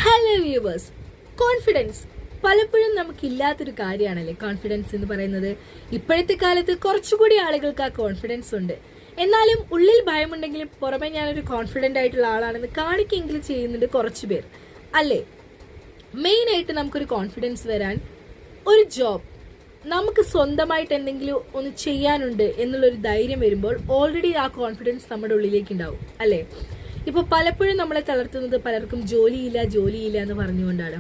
Hello viewers, confidence പലപ്പോഴും നമുക്കില്ലാത്തൊരു കാര്യമാണല്ലേ confidence എന്ന് പറയുന്നത്. ഇപ്പോഴത്തെ കാലത്ത് കുറച്ചുകൂടി ആളുകൾക്ക് ആ കോൺഫിഡൻസ് ഉണ്ട്. എന്നാലും ഉള്ളിൽ ഭയമുണ്ടെങ്കിലും പുറമെ ഞാനൊരു കോൺഫിഡൻ്റ് ആയിട്ടുള്ള ആളാണെന്ന് കാണിക്കെങ്കിലും ചെയ്യുന്നുണ്ട് കുറച്ച് പേർ അല്ലേ. മെയിനായിട്ട് നമുക്കൊരു കോൺഫിഡൻസ് വരാൻ ഒരു ജോബ്, നമുക്ക് സ്വന്തമായിട്ട് എന്തെങ്കിലും ഒന്ന് ചെയ്യാനുണ്ട് എന്നുള്ളൊരു ധൈര്യം വരുമ്പോൾ ഓൾറെഡി ആ കോൺഫിഡൻസ് നമ്മുടെ ഉള്ളിലേക്ക് ഉണ്ടാവും അല്ലേ. ഇപ്പോൾ പലപ്പോഴും നമ്മളെ തളർത്തുന്നത് പലർക്കും ജോലിയില്ല എന്ന് പറഞ്ഞുകൊണ്ടാണ്.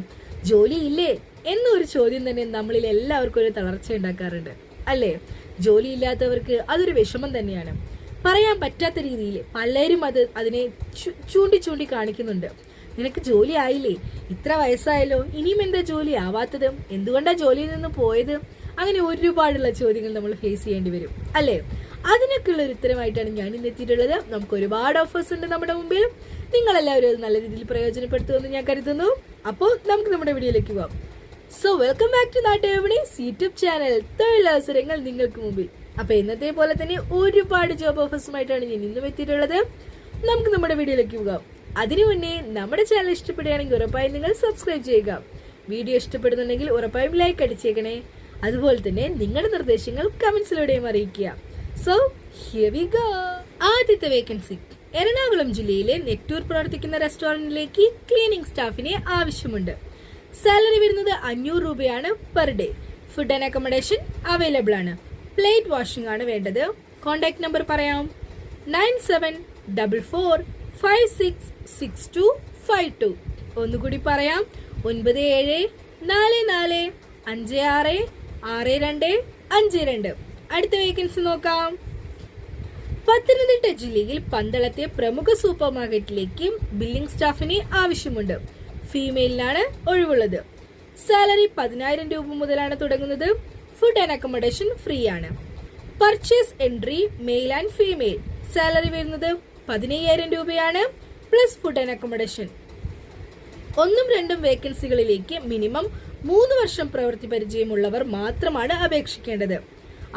ജോലിയില്ലേ എന്നൊരു ചോദ്യം തന്നെ നമ്മളിൽ എല്ലാവർക്കും ഒരു തളർച്ച ഉണ്ടാക്കാറുണ്ട് അല്ലേ. ജോലിയില്ലാത്തവർക്ക് അതൊരു വിഷമം തന്നെയാണ്. പറയാൻ പറ്റാത്ത രീതിയിൽ പലരും അതിനെ ചൂണ്ടി കാണിക്കുന്നുണ്ട്. നിനക്ക് ജോലി ആയില്ലേ, ഇത്ര വയസ്സായല്ലോ, ഇനിയും എന്താ ജോലി ആവാത്തത്, എന്തുകൊണ്ടാ ജോലിയിൽ നിന്ന് പോയത്, അങ്ങനെ ഒരുപാടുള്ള ചോദ്യങ്ങൾ നമ്മൾ ഫേസ് ചെയ്യേണ്ടി വരും അല്ലേ. അതിനൊക്കെയുള്ള ഒരു ഉത്തരമായിട്ടാണ് ഞാൻ ഇന്ന് എത്തിയിട്ടുള്ളത്. നമുക്ക് ഒരുപാട് ഓഫേഴ്സ് ഉണ്ട് നമ്മുടെ മുമ്പിൽ. നിങ്ങളെല്ലാവരും അത് നല്ല രീതിയിൽ പ്രയോജനപ്പെടുത്തുമെന്ന് ഞാൻ കരുതുന്നു. അപ്പോൾ നമുക്ക് നമ്മുടെ വീഡിയോയിലേക്ക് പോവാം. So welcome back to Nattuvipanis YouTube channel, തൊഴിലവസരങ്ങൾ നിങ്ങൾക്ക് മുമ്പിൽ. അപ്പൊ ഇന്നത്തെ പോലെ തന്നെ ഒരുപാട് ജോബ് ഓഫേഴ്സുമായിട്ടാണ് ഞാൻ ഇന്നും എത്തിയിട്ടുള്ളത്. നമുക്ക് നമ്മുടെ വീഡിയോയിലേക്ക് പോകാം. അതിനു മുന്നേ നമ്മുടെ ചാനൽ ഇഷ്ടപ്പെടുകയാണെങ്കിൽ ഉറപ്പായും നിങ്ങൾ സബ്സ്ക്രൈബ് ചെയ്യുക. വീഡിയോ ഇഷ്ടപ്പെടുന്നുണ്ടെങ്കിൽ ഉറപ്പായും ലൈക്ക് അടിച്ചേക്കണേ. അതുപോലെ തന്നെ നിങ്ങളുടെ നിർദ്ദേശങ്ങൾ കമന്റ്സിലൂടെയും അറിയിക്കുക. So here we go. ആദ്യത്തെ വേക്കൻസി എറണാകുളം ജില്ലയിലെ നെറ്റൂർ പ്രവർത്തിക്കുന്ന റെസ്റ്റോറന്റിലേക്ക് ക്ലീനിംഗ് സ്റ്റാഫിനെ ആവശ്യമുണ്ട്. സാലറി വരുന്നത് 500 രൂപയാണ് per day. Food and accommodation available ആണ്. പ്ലേറ്റ് വാഷിംഗ് ആണ് വേണ്ടത്. കോൺടാക്ട് നമ്പർ പറയാം, 9744566252. ഒന്നുകൂടി പറയാം, 9744566252. അടുത്ത വേക്കൻസി നോക്കാം. പത്തനംതിട്ട ജില്ലയിൽ പന്തളത്തെ പ്രമുഖ സൂപ്പർ മാർക്കറ്റിലേക്ക് ബില്ലിംഗ് സ്റ്റാഫിനെ ആവശ്യമുണ്ട്. ഫീമെയിലിനാണ് ഒഴിവുള്ളത്. സാലറി 10,000 രൂപ മുതലാണ് തുടങ്ങുന്നത്. ഫുഡ് ആൻഡ് അക്കോമഡേഷൻ ഫ്രീ ആണ്. Purchase entry male and female. Salary വരുന്നത് 15,000 രൂപയാണ് പ്ലസ് ഫുഡ് ആൻഡ് അക്കോമഡേഷൻ. 1-2 വേക്കൻസികളിലേക്ക് മിനിമം 3 വർഷം പ്രവൃത്തി പരിചയമുള്ളവർ മാത്രമാണ് അപേക്ഷിക്കേണ്ടത്.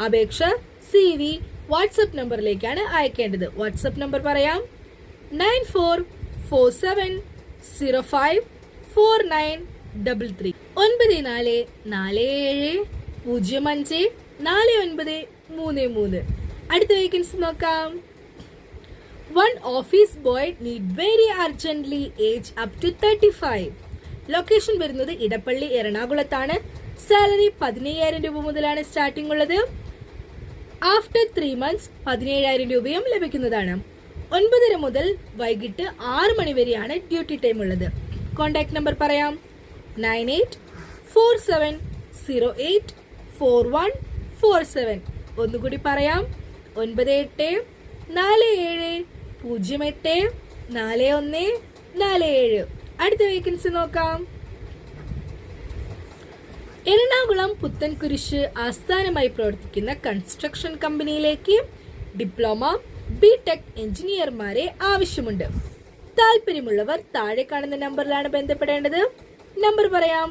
അപേക്ഷ CV വാട്സ്ആപ്പ് നമ്പറിലേക്കാണ് അയക്കേണ്ടത്. വാട്സ്ആപ്പ് നമ്പർ പറയാം, 9447054933 9447054933. അടുത്ത വേക്കൻസി നോക്കാം. One office boy need very urgently age up to 35. Location വരുന്നത് ഇടപ്പള്ളി എറണാകുളത്താണ്. സാലറി 15,000 രൂപ മുതലാണ് സ്റ്റാർട്ടിംഗ് ഉള്ളത്. ആഫ്റ്റർ 3 months 17,000 രൂപയും ലഭിക്കുന്നതാണ്. 9:30 മുതൽ വൈകിട്ട് 6 മണി വരെയാണ് ഡ്യൂട്ടി ടൈം ഉള്ളത്. കോൺടാക്ട് നമ്പർ പറയാം, 9847084147. ഒന്നുകൂടി പറയാം, 9847084147. അടുത്ത വേക്കൻസി നോക്കാം. എറണാകുളം പുത്തൻകുരിശ് ആസ്ഥാനമായി പ്രവർത്തിക്കുന്ന കൺസ്ട്രക്ഷൻ കമ്പനിയിലേക്ക് ഡിപ്ലോമ BTech എഞ്ചിനീയർമാരെ ആവശ്യമുണ്ട്. താല്പര്യമുള്ളവർ താഴെ കാണുന്ന നമ്പറിലാണ് ബന്ധപ്പെടേണ്ടത്. നമ്പർ പറയാം,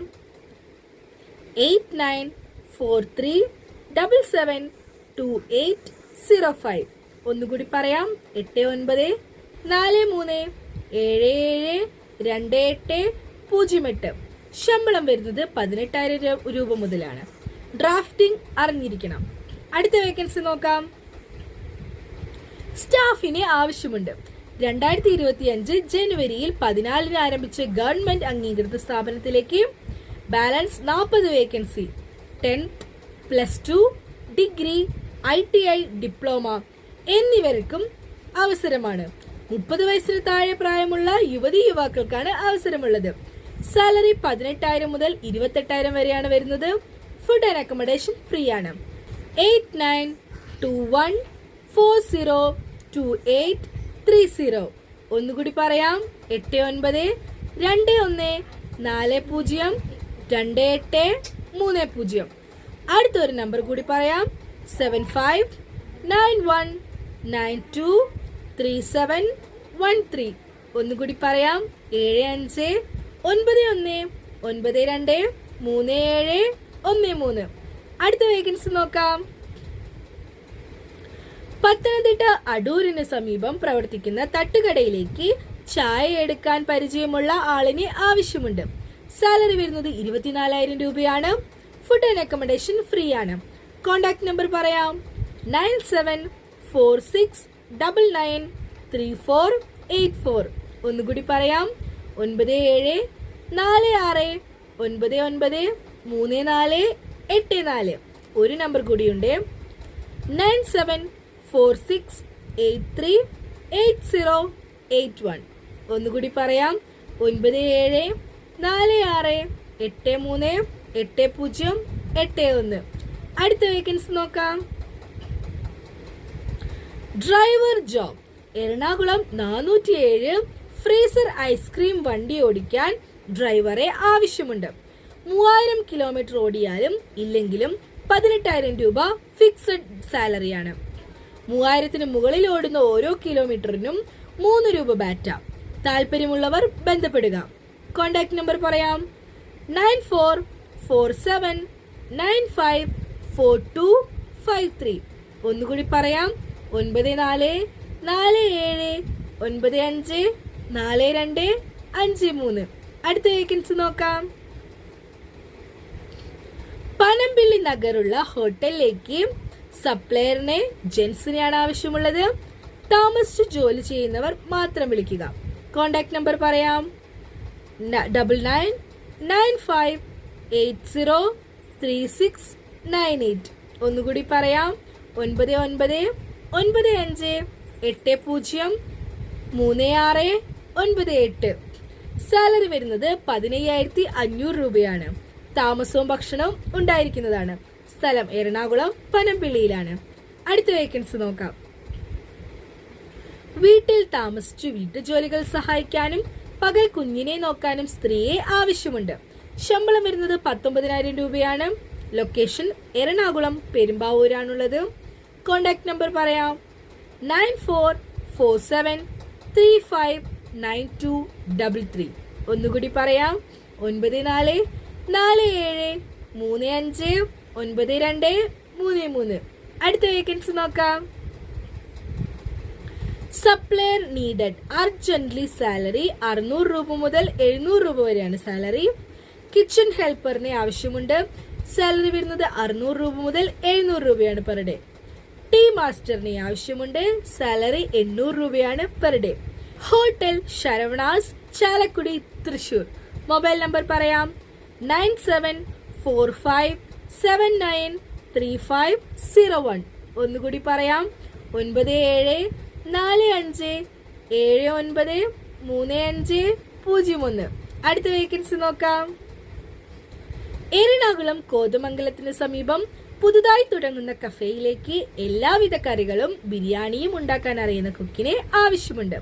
8943772805. ഒന്നുകൂടി പറയാം, 8943772808. ശമ്പളം വരുന്നത് 18,000 രൂപ മുതലാണ്. ഡ്രാഫ്റ്റിംഗ് അറിഞ്ഞിരിക്കണം. അടുത്ത വേക്കൻസി നോക്കാം. സ്റ്റാഫിനെ ആവശ്യമുണ്ട്. 2025 ജനുവരിയിൽ 14 ആരംഭിച്ച ഗവൺമെന്റ് അംഗീകൃത സ്ഥാപനത്തിലേക്ക് balance 40 vacancy. 10th +2 degree ITI diploma എന്നിവർക്കും അവസരമാണ്. 30 വയസ്സിന് താഴെ പ്രായമുള്ള യുവക്കൾക്കാണ് അവസരമുള്ളത്. സാലറി 18,000 മുതൽ 28,000 വരെയാണ് വരുന്നത്. ഫുഡ് ആൻഡ് അക്കോമഡേഷൻ ഫ്രീ ആണ്. 8921402830. ഒന്നുകൂടി പറയാം, 8921402830. അടുത്തൊരു നമ്പർ കൂടി പറയാം, 7591923713. ഒന്നുകൂടി പറയാം, 7591923713. അടുത്ത വേക്കൻസി നോക്കാം. പത്തനംതിട്ട അടൂരിന് സമീപം പ്രവർത്തിക്കുന്ന തട്ടുകടയിലേക്ക് ചായ എടുക്കാൻ പരിചയമുള്ള ആളിനെ ആവശ്യമുണ്ട്. സാലറി വരുന്നത് 24,000 രൂപയാണ്. ഫുഡ് ആൻഡ് അക്കോമഡേഷൻ ഫ്രീ ആണ്. കോണ്ടാക്ട് നമ്പർ പറയാം, 9746993484. ഒന്നുകൂടി പറയാം, 9746993484. ഒരു നമ്പർ കൂടിയുണ്ട്, 9746838081. ഒന്നുകൂടി പറയാം, 9746838081. അടുത്ത വേക്കൻസി നോക്കാം. Driver job. Ernakulam 407 freezer ice cream വണ്ടി ഓടിക്കാൻ ഡ്രൈവറെ ആവശ്യമുണ്ട്. 3000 കിലോമീറ്റർ ഓടിയാലും ഇല്ലെങ്കിലും 18,000 രൂപ ഫിക്സഡ് സാലറിയാണ്. 3000 മുകളിൽ ഓടുന്ന ഓരോ കിലോമീറ്ററിനും 3 രൂപ ബാറ്റ. താല്പര്യമുള്ളവർ ബന്ധപ്പെടുക. കോണ്ടാക്ട് നമ്പർ പറയാം, 9447954253. ഒന്നുകൂടി പറയാം, 9447954253. അടുത്ത വേക്കൻസി നോക്കാം. പനമ്പിള്ളി നഗറുള്ള ഹോട്ടലിലേക്ക് സപ്ലയറിനെ ജെൻസിനെയാണ് ആവശ്യമുള്ളത്. താമസിച്ച് ജോലി ചെയ്യുന്നവർ മാത്രം വിളിക്കുക. കോണ്ടാക്ട് നമ്പർ പറയാം, 9995803698. ഒന്നുകൂടി പറയാം, 9995803698. സാലറി വരുന്നത് 15,500 രൂപയാണ്. താമസവും ഭക്ഷണവും ഉണ്ടായിരിക്കുന്നതാണ്. സ്ഥലം എറണാകുളം പനമ്പിള്ളിയിലാണ്. അടുത്ത വേക്കൻസി നോക്കാം. വീട്ടിൽ താമസിച്ചു വീട്ടുജോലികൾ സഹായിക്കാനും പകൽ കുഞ്ഞിനെ നോക്കാനും സ്ത്രീയെ ആവശ്യമുണ്ട്. ശമ്പളം വരുന്നത് 19,000 രൂപയാണ്. ലൊക്കേഷൻ എറണാകുളം പെരുമ്പാവൂരാണുള്ളത്. കോണ്ടാക്ട് നമ്പർ പറയാം, 9447359233. ഒന്നുകൂടി പറയാം, 9447359233. അടുത്ത വേക്കൻസി നോക്കാം. Supplier needed urgently. സാലറി 600 രൂപ മുതൽ 700 രൂപ വരെയാണ് സാലറി. കിച്ചൺ ഹെൽപ്പറിനെ ആവശ്യമുണ്ട്. സാലറി വരുന്നത് 600 രൂപ മുതൽ 700 രൂപയാണ് പെർ ഡേ. ടീ മാസ്റ്ററിനെ ആവശ്യമുണ്ട്. സാലറി 800 രൂപയാണ് per day. Hotel Saravanas, Chalakudy, Thrissur. Mobile number പറയാം, 9745793501. ഒന്നുകൂടി പറയാം, 9745793501. അടുത്ത വേക്കൻസി നോക്കാം. എറണാകുളം കോതമംഗലത്തിന് സമീപം പുതുതായി തുടങ്ങുന്ന കഫേയിലേക്ക് എല്ലാവിധ കറികളും ബിരിയാണിയും ഉണ്ടാക്കാൻ അറിയുന്ന കുക്കിനെ ആവശ്യമുണ്ട്.